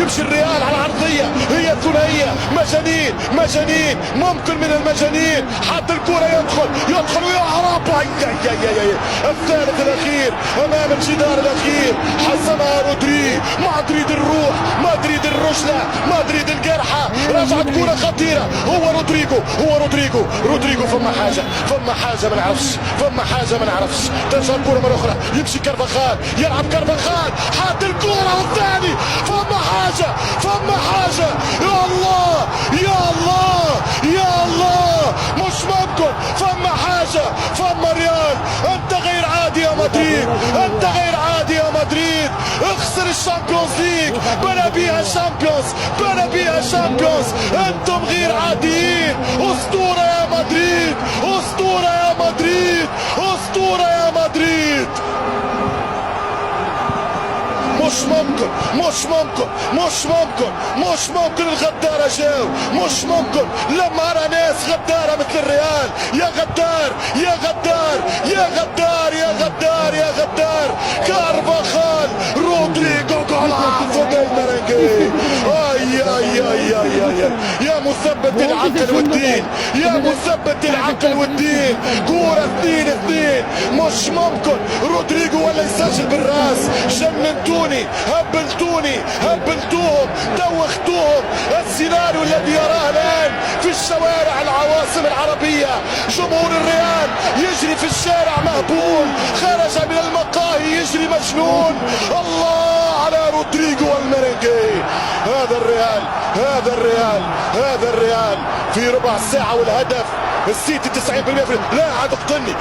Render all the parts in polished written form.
يمشي الريال على العرضيه، هي ثنائيه مجانين مجانين، ممكن من المجانين، حتى الكره يدخل ويهرب. الثالث الاخير امام الجدار الاخير، حسمها رودري. مدريد الروح، مدريد الرجله، مدريد الجرحى، رجعت كره خطيره. هو رودريجو فما حاجه ما نعرفش. ترجع الكره مره اخرى، يمشي كارفاخال، يلعب كارفاخال، حط الكره والثاني. فما حاجه يا الله مش ممكن. فما حاجه، فما ريال. انت غير عادي يا مدريد، اخسر الشامبيونز ليج، بنى بيها شامبيونز. انتم غير عاديين. اسطوره يا مدريد. مش ممكن الغدارة جاو، مش ممكن. لما أرى ناس غدارة مثل الريال، يا غدار. كارفاخال، رودريجو، جولاعة ديل ميرينغي. يا مثبت العقل والدين، كورة 2-2. مش ممكن رودريجو ولا يسجل بالراس. جننتوني، هبلتوهم، دوختوهم. السيناريو الذي يراه الآن في الشوارع العواصم العربية، جمهور الريال يجري في الشارع مهبول، خرج من المقاهي يجري مجنون. الله على رودريجو والميرينغي. هذا الريال في ربع ساعة والهدف. السيتي 90%. لا عاد اقتلني.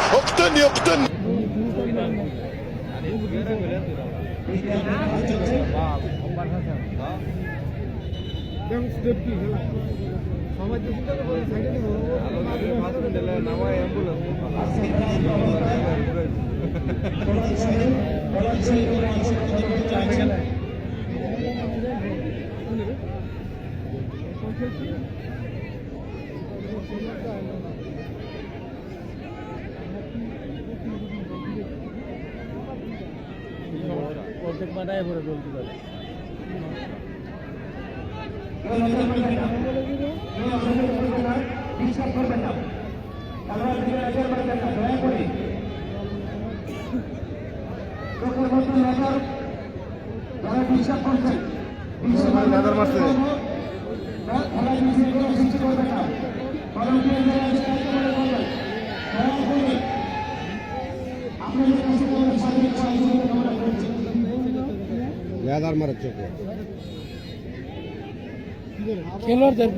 খেলোয়াড়দের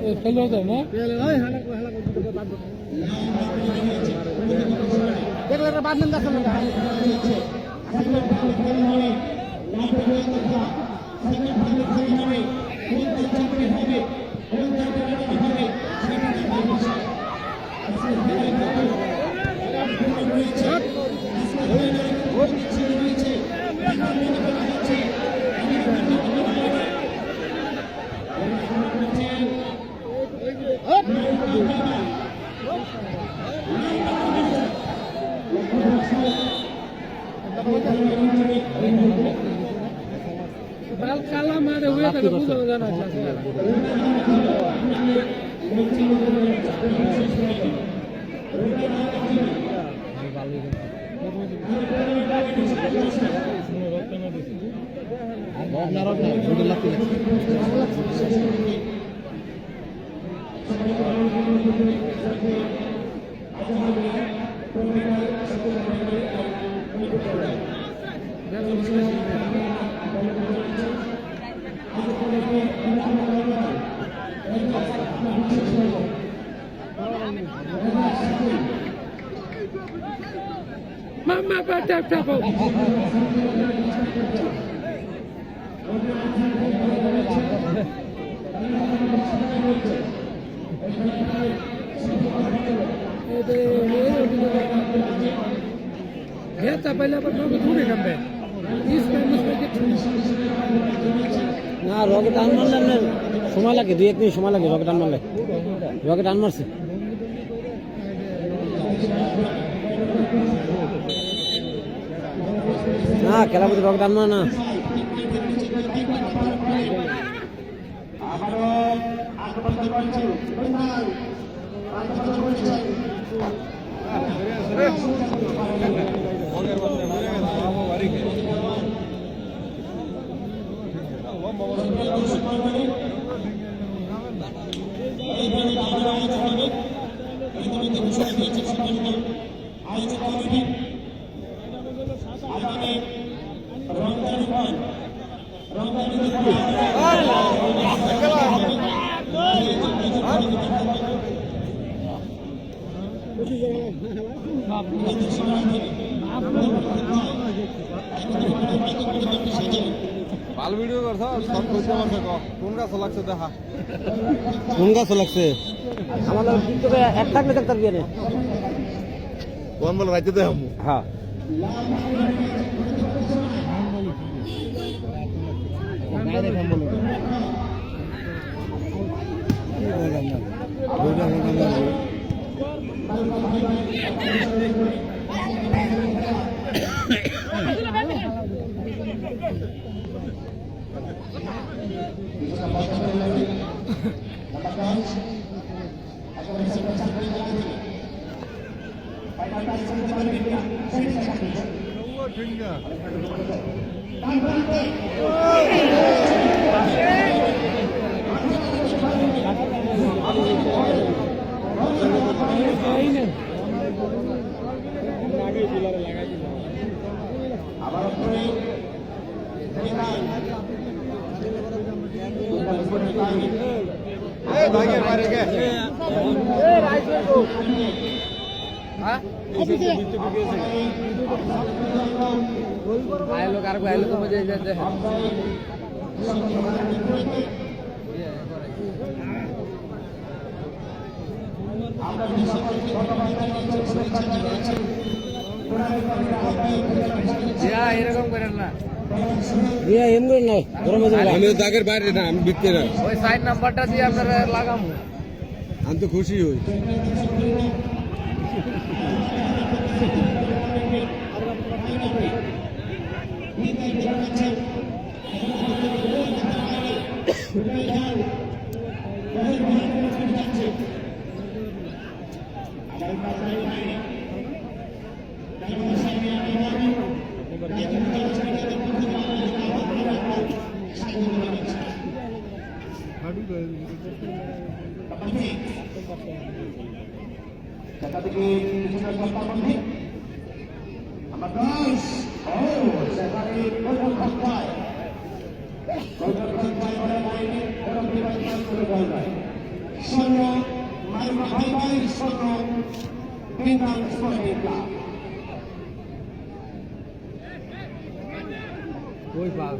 না দেখলে বাদ নেন দেখেন কালা মারে হয়ে থাকে বুঝো জানা আছে Mama tap tap. Eta पहिला पण लोक थोडे कमबे इस टाइम में ना रॉकेट आन मारले সময় লাগে 2-1 মিনিট সময় লাগে রকেট আন মারলে রকেট আন মারছে না খেলা বুঝে রকেট আন মার না ভাল ভিডিও করছ সব কইতে পারছে কোন গাছ লাগছে দেখা কোন গাছ লাগছে আমাদের টিকটকে এক থাকলে দেখতাম বিয়ে নেই কোন বল রাইতে দেখাম হ্যাঁ आयलो कार आयलो तो मजा जाते हैं या এরকম করেন না বিয়ে এম করে নাই গরম হয়ে যাবে আমি তো দাগের বাইরে না আমি বিকতে না ওই সাইড নাম্বারটা দিয়ে আপনারা লাগামু আমি তো খুশি হই कोई बात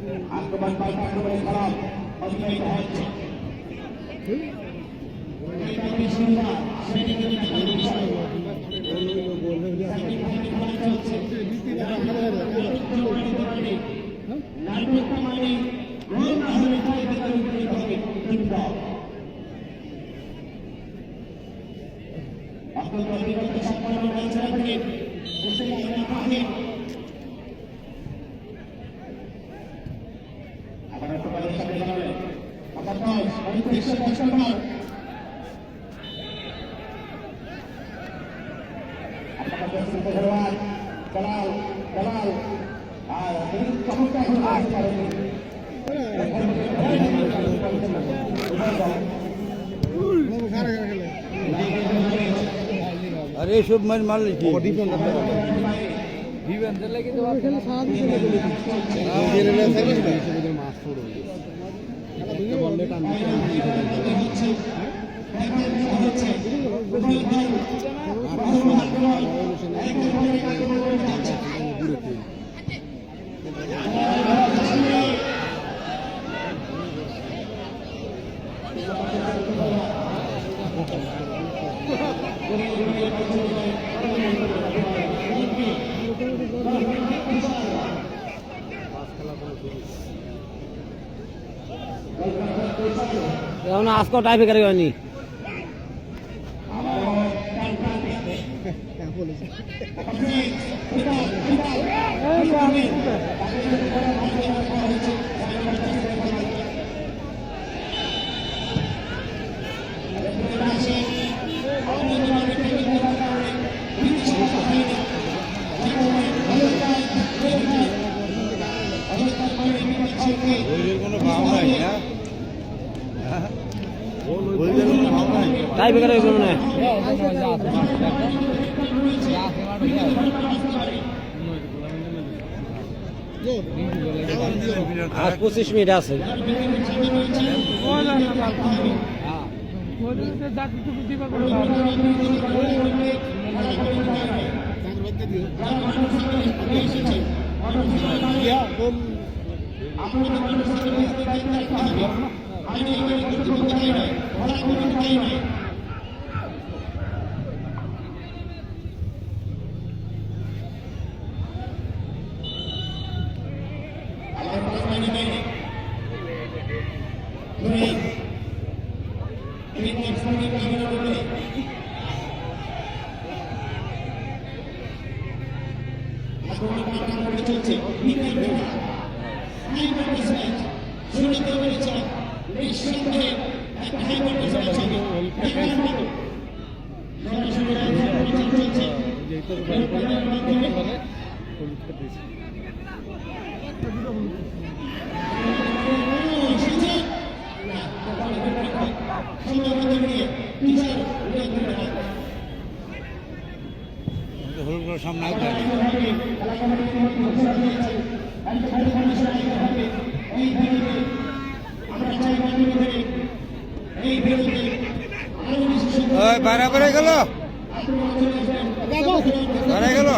अरे शुभ मन मान लीजिए आज को टाइप करेगा नहीं কোনো ভাব নাই না তাই বেকার হয়ে গেল না আর 25 মিনিট আছে সামনে বাড়াবাড়ি গেল বাড়াই গেল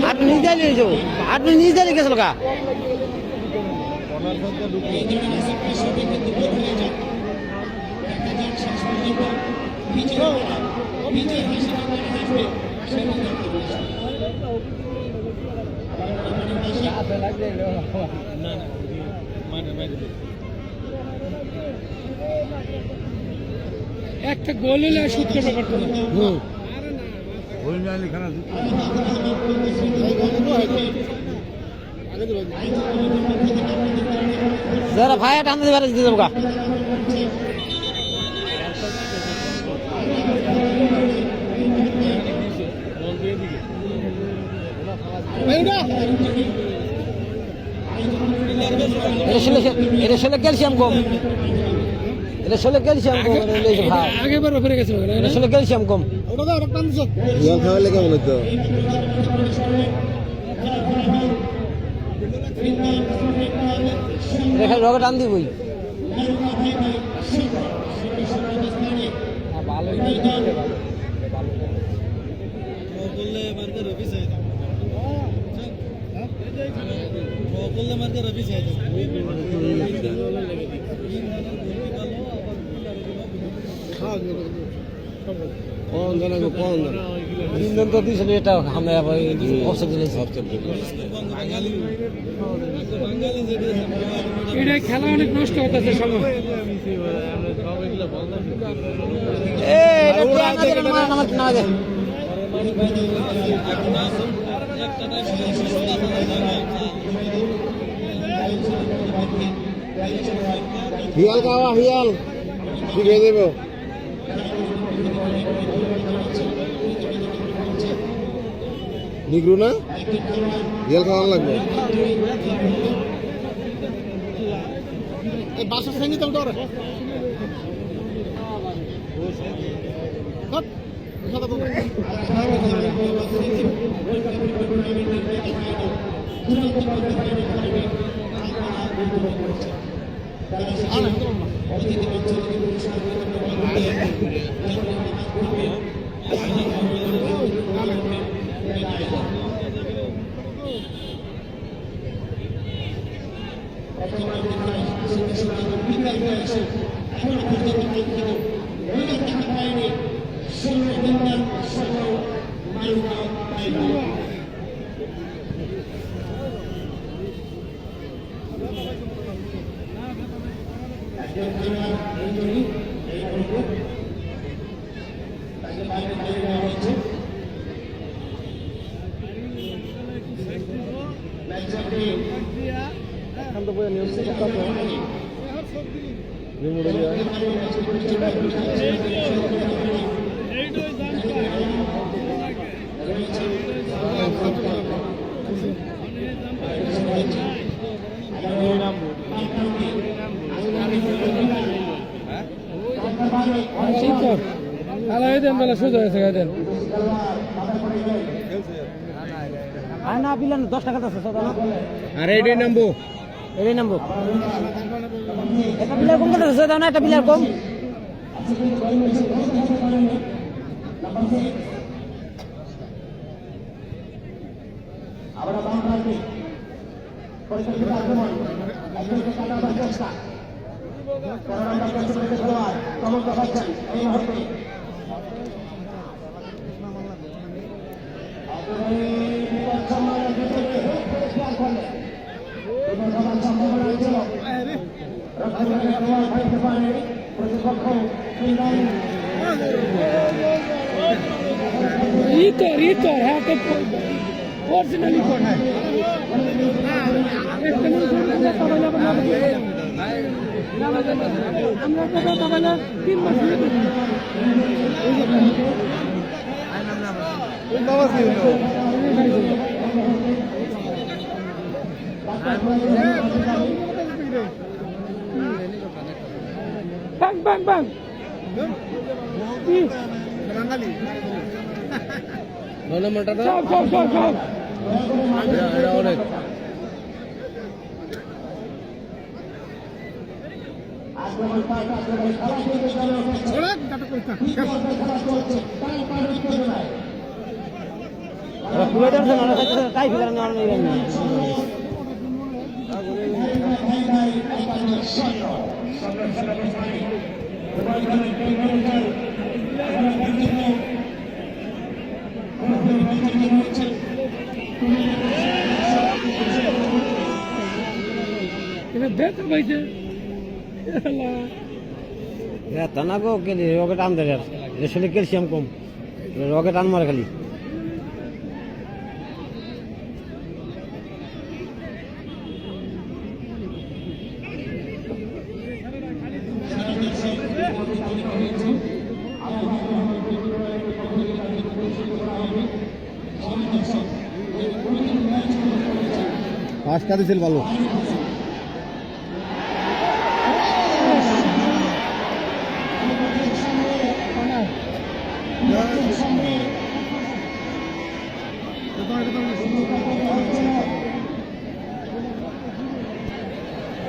আপনি নিজে নিয়ে যাবো আপনি নিজে নিয়ে গেছিল কা একটা গোল হলে শুট করতে পারতো না যারা ভাই টান দিতে পারে দিতে যাবো এটা ষোলো ক্যালসিয়াম কম এটা ষোলো ক্যালসিয়াম কম ভাই আগে বার ফিরে গেছে এটা ষোলো ক্যালসিয়াম কম খাওয়ালে কেমন হতো এটা রগে টান দিবই ভালো কোন জানা কোন জানা তিনজন তো দিয়েছিল এটা আমরা অবসর দিয়েছি এটা খেলা অনেক নষ্ট হতেছে সময় হিয়াল খাওয়া হিয়াল ঠিক হয়ে যাবে নিগ্রু না হিয়াল খাওয়া লাগবে বাসার সঙ্গে তো ডরে দেন বেলা সোজা হয়েছে দেন আর না পিলান 10 টাকা আছে দাদা আর এইটাই নামবো এটাই নামবো একটা পিলার কম করতে আছে দাও না একটা পিলার কম আমরা বাংলাদেশ পরিকল্পিত আক্রমণ একজনকে কাটাবার চেষ্টা করোনা প্রতিরোধী খেলোয়াড় চমক দেখাচ্ছেন এই মুহূর্তে রিতর হ্যাঁ অরিজিনাল রিতর হ্যাঁ আমরা 3 মাস bang bang bang অনেক তাই ফিলার तना को रॉकेट आम दे कैल्शियम कम रॉकेट आन मारे खाली পাঁচটা দিছিল ভালো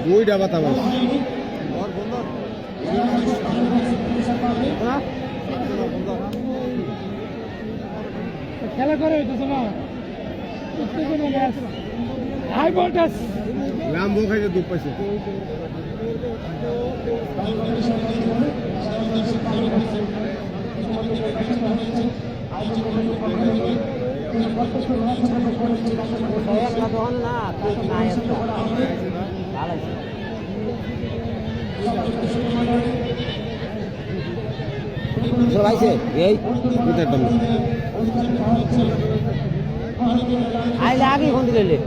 দুইটা বাতা মাছ খেলা করে হইতেছে না হাই ভোল্টেজ রাম বউ খাইতে দুধ পাইছে ভাইছে এই আইলে আগে ফোন দিলে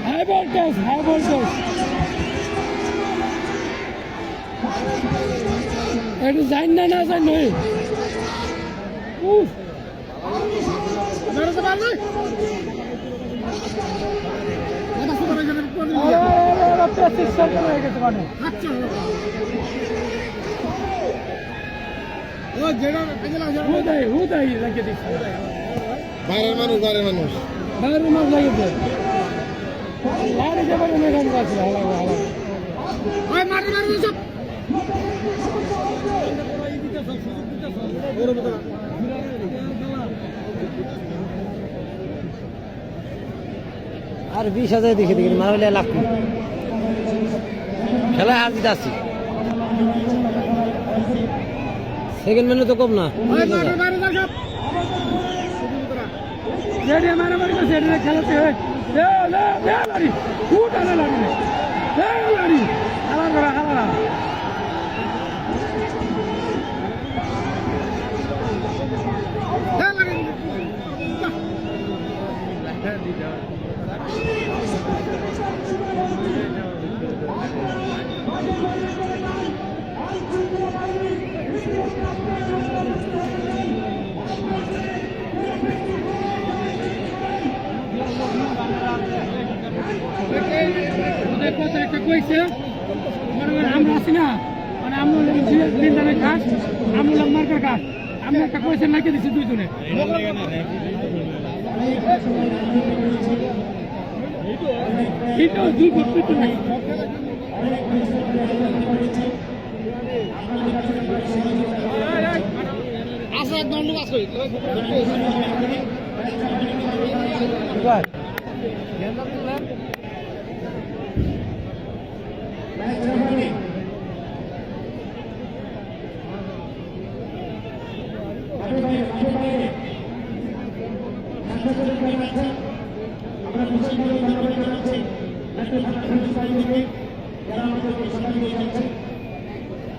হাই ভোল্টেজ একটু যাই না না যাই নই বাইরের মানুষ বাইরের মাছ লাগিয়েছে লাড়ি যাবার মেঘান আছে আর 20,000 দেখে দেখি মারা হলে লাভ খেলা হার জিতে আসছি সেকেন্ড ম্যানে তো কম না মারামারি করছে খেলাতে লাড়ি লাড়ি হালা করা হালা কথা একটা কইছে আমরা আছি না মানে আমরা দিন দামে খাস আমরা মার্কার খাস আমি একটা কইছে নাকি দিছি দুইজনে দুই ফুট নাই আসা এক দণ্ড আছে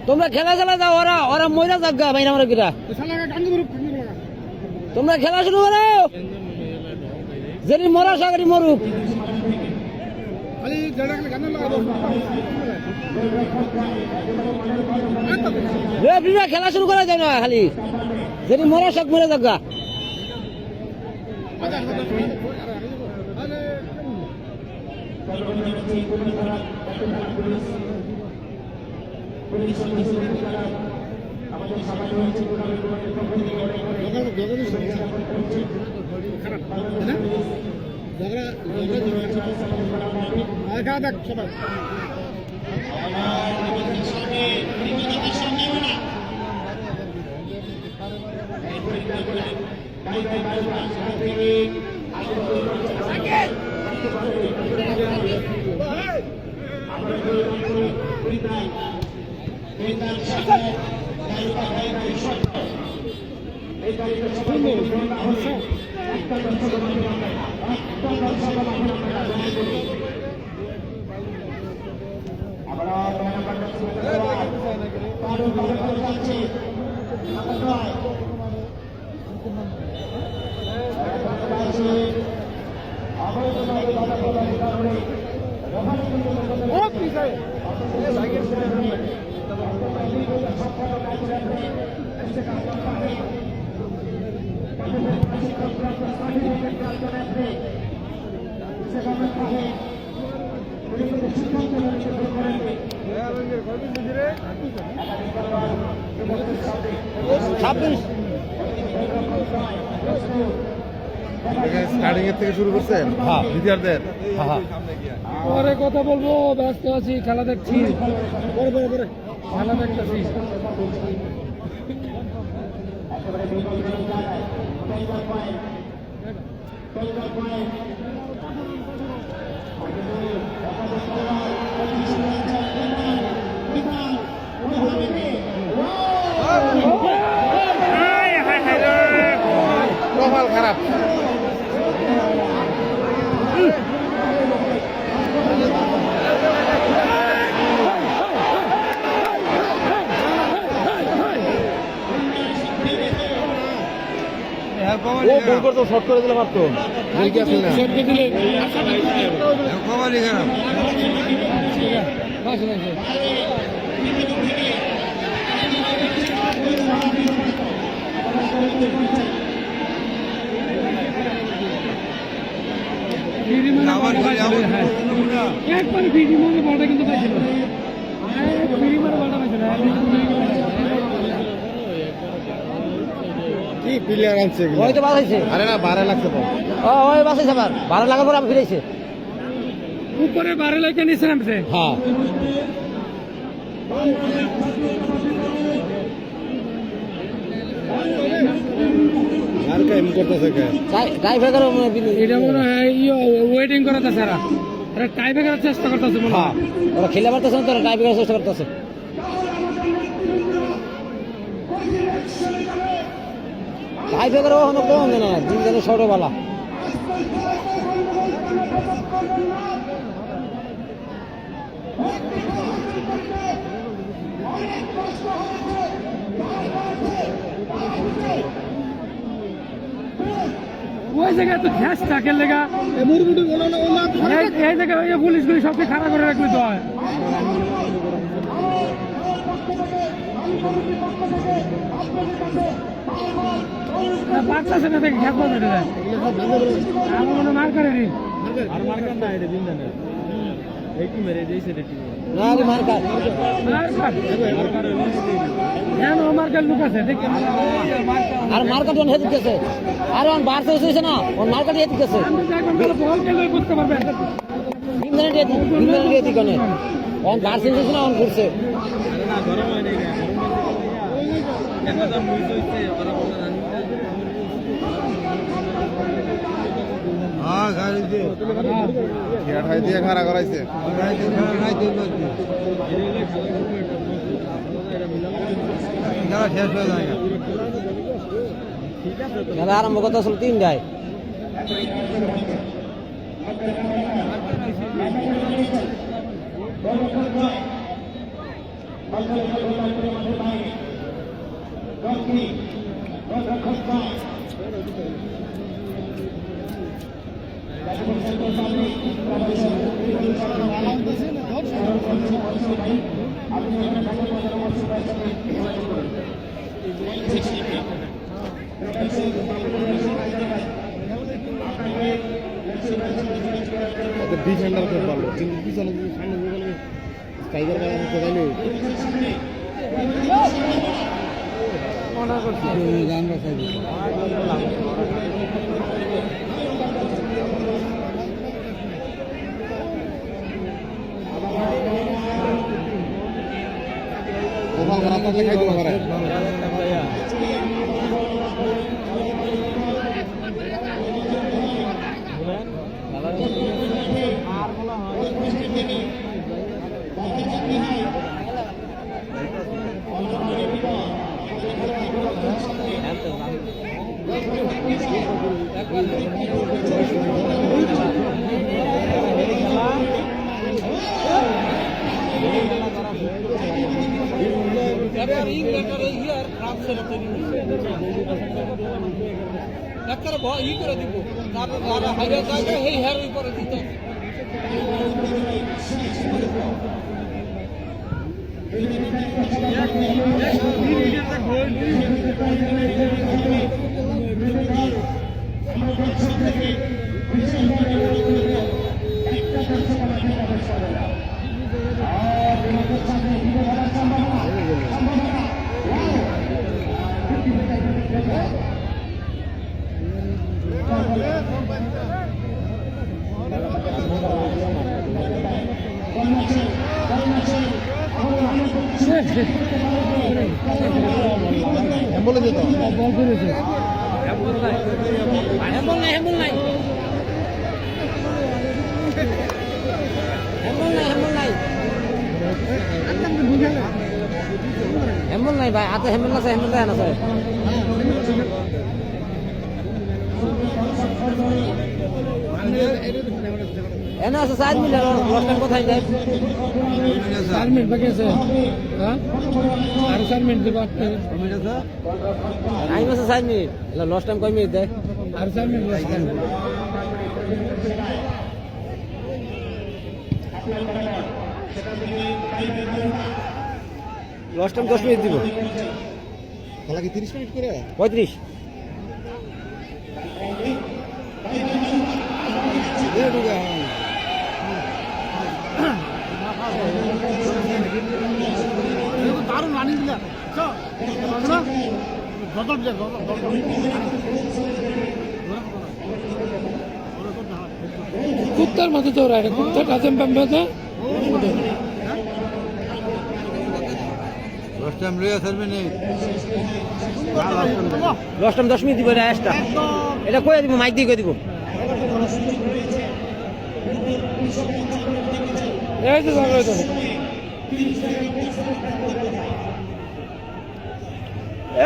তোমরা খেলা যাও ওরা ওরা ময়রা জাগা বাইনা আমরা কিরা তোমরা খেলা শুরু করো যদি মরা সাগরি মরুক খেলা শুরু করা যায় না খালি যদি মরা শাক মরে জাগা স্টার্টিং এর থেকে শুরু করছেন দ্বিতীয়ার্ধের পরে কথা বলবো, ব্যস্ত আছি, খেলা দেখছি, খেলা দেখতেছি। কপাল খারাপ। গোল করতো, শর্ট করে দিলে মারতো। শর্টকে দিলে কপালই খারাপ। একবার ভিডি মানে বলটা কিন্তু পাইছিল, ভিডি মানে বলটা পাইছিল। কি প্লেয়ার আনছে এগুলো? ওই তো বাঁচাইছে। আরে না বারে লাগছে তো। ওই বাঁচাইছে আবার, ভাড়া লাগার পর আমি ফিরেছে। উপরে বারে লাইকে নিচে নামছে। হ্যাঁ, আর কাম করতেছে কে? ড্রাইভার এটা মনে হয় ওয়েটিং করাতে সারা, এরা টাই ব্রেকারের চেষ্টা করতেছে মনে হয়। ওরা খেলে পারতেছে না, তোরা টাই ব্রেকারের চেষ্টা করতেছে। টাই ব্রেকার ওখানে কম না, দিন দিনে ছোটবেলা। ওই জায়গায় তো গ্যাস থাকে লেগা এই জায়গায় ওই পুলিশগুলি সবকে খাড়া করে রাখলে তো হয়। পারতেছে না দেখে গ্যাস বাজাতে যায়, আমার মনে মার করে নি। না রে মার্কার, হ্যাঁ মার্কার লোক আছে দেখে আর মার্কার যখন হেঁটে দিতেছে, আর ওর বার শেষ হয়েছে না, ওর মার্কার হেঁটে দিতেছে। বল খেলে বুঝতে পারবেন। দিকনে ওর বার শেষ হয়েছে না, ওর ঘুরছে। হ্যাঁ গাড়ি দিয়ে খেয়াঠাই দিয়ে খাড়া করাইছে। খেলা শেষ হয়ে যায়। খেলা আরম্ভ করতে আসলে 3টায়। ডিফেন্ডার খুব ভালো, কিন্তু পিছনে যদি সামনে গেলে টাইগার গায়ে কোথায় গান বাসাই কপাল খারাপ থাকলে খাইতে পারে। ই করে দিব, তারপর হাইওয়ে জায়গায় এই হেয়ার উপরে দিতে বলে দিত বল করেছে হ্যাম্বল নাই হ্যাম্বল নাই হ্যাম্বল নাই হ্যাম্বল নাই ভাই হাতে হ্যাম্বল আছে হ্যাম্বল দেয় না স্যার এনে আছে 4 মিনিট লস্টান কোথায় যায় 4 মিনিট বাকি আছে হ্যাঁ আর 4 মিনিট দেব টাইম আছে 4 মিনিট লস্ট টাইম কয় মিনিট দেয় আর 4 মিনিট বাকি লস্ট টাইম 10 মিনিট দিব খেলা কি 30 মিনিট করে 35 দারুণ রানিং দিলা গদল দিলা কুত্তার মতো দৌড়ায় কুত্তা টাচেন পাম্পে লাস্ট টাইম রে সার্ভে নেই লস্ট টাইম 10 মিনিট দিব এটা এক্সট্রা এটা কই দিব মাইক দিয়ে কই দিব এই তো যাবে তো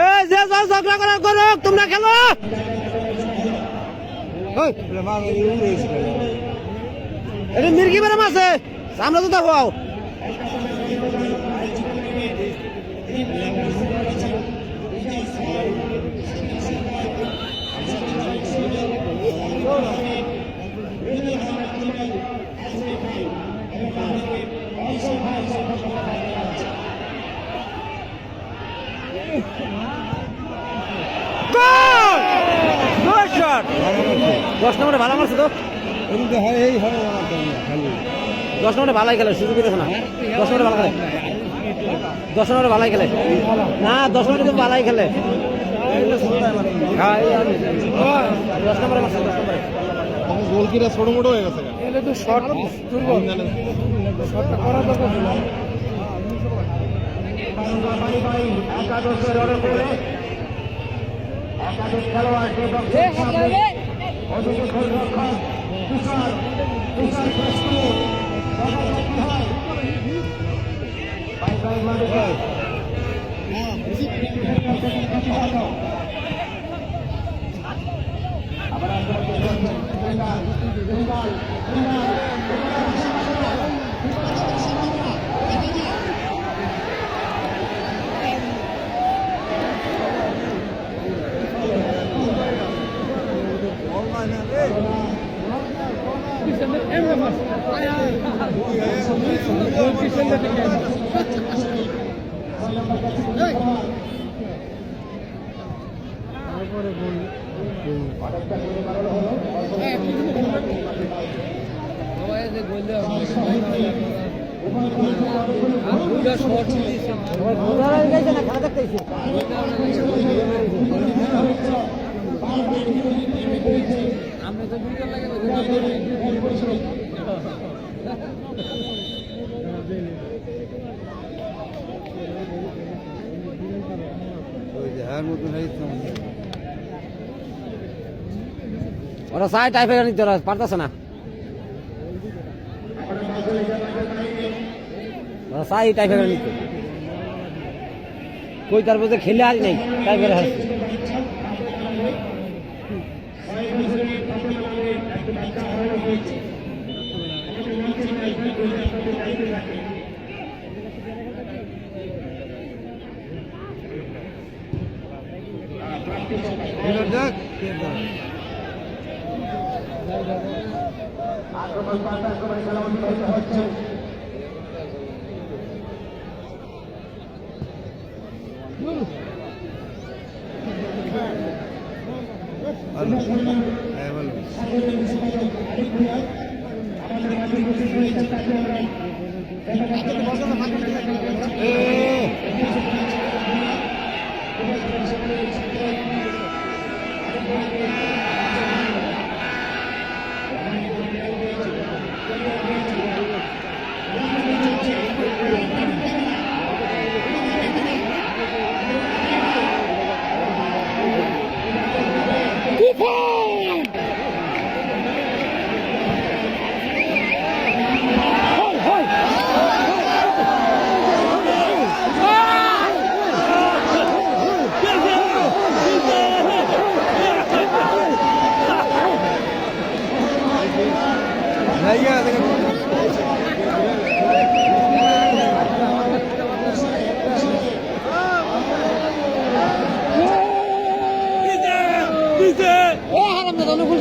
এই যে যাও ঝগড়া করা করো তোমরা খেলো ওই মার এটা মির্গি বেরাম আছে আমরা তো দেখো গুড শট 10 নম্বরে ভালো মারছে তো এই হয় খালি 10 নম্বরে ভালোই খেলে সুযোগ দিতেছে না 10 নম্বরে ভালো খেলে 10 নম্বরে ভালোই খেলে না 10 নম্বরে তো ভালোই খেলে হ্যাঁ 10 নম্বরে মারছে 10 নম্বরে গোল কিরা ছোট মোটো হয়ে গেছে এটা তো শর্ট দুর্বল শর্টটা করা দরকার ছিল একাদশ খেলোয়াড় যে অভিযোগ গোলরক্ষক তুষার খেলা দেখতেছি আমরা তো দুইজন লাগে ওরা সাইড টাইপের নিতে ওরা পারতেছে না ওরা সাইড টাইপের নিতে কই তার মধ্যে খেলে আর নাই টাইপের হাসছে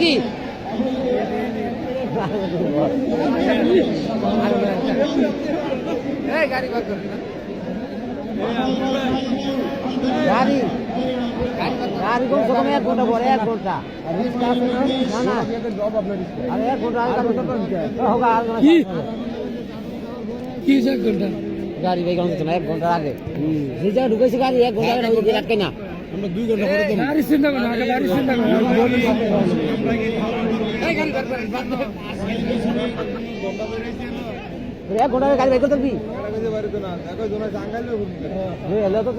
কি গাড়ি গাড়ি কোন রকম 1 ঘন্টা পরে 1 ঘন্টা না না আরে 1 ঘন্টা হোগা কি কি সে ঘন্টা গাড়ি ভাই কোন না 1 ঘন্টা আগে যে জায়গায় ঢুকেছে গাড়ি 1 ঘন্টা আগে ওই রাখকে না আমরা 2 ঘন্টা পরে তো গাড়ি চিন্তা করো না গাড়ি চিন্তা করো এই গাড়ি বার করেন বাদ দাও 1 ঘন্টা আগে গাড়ি বাইক করতে দিবি বাড়িতে না দেখো জোনা জাঙ্গালে এলো তো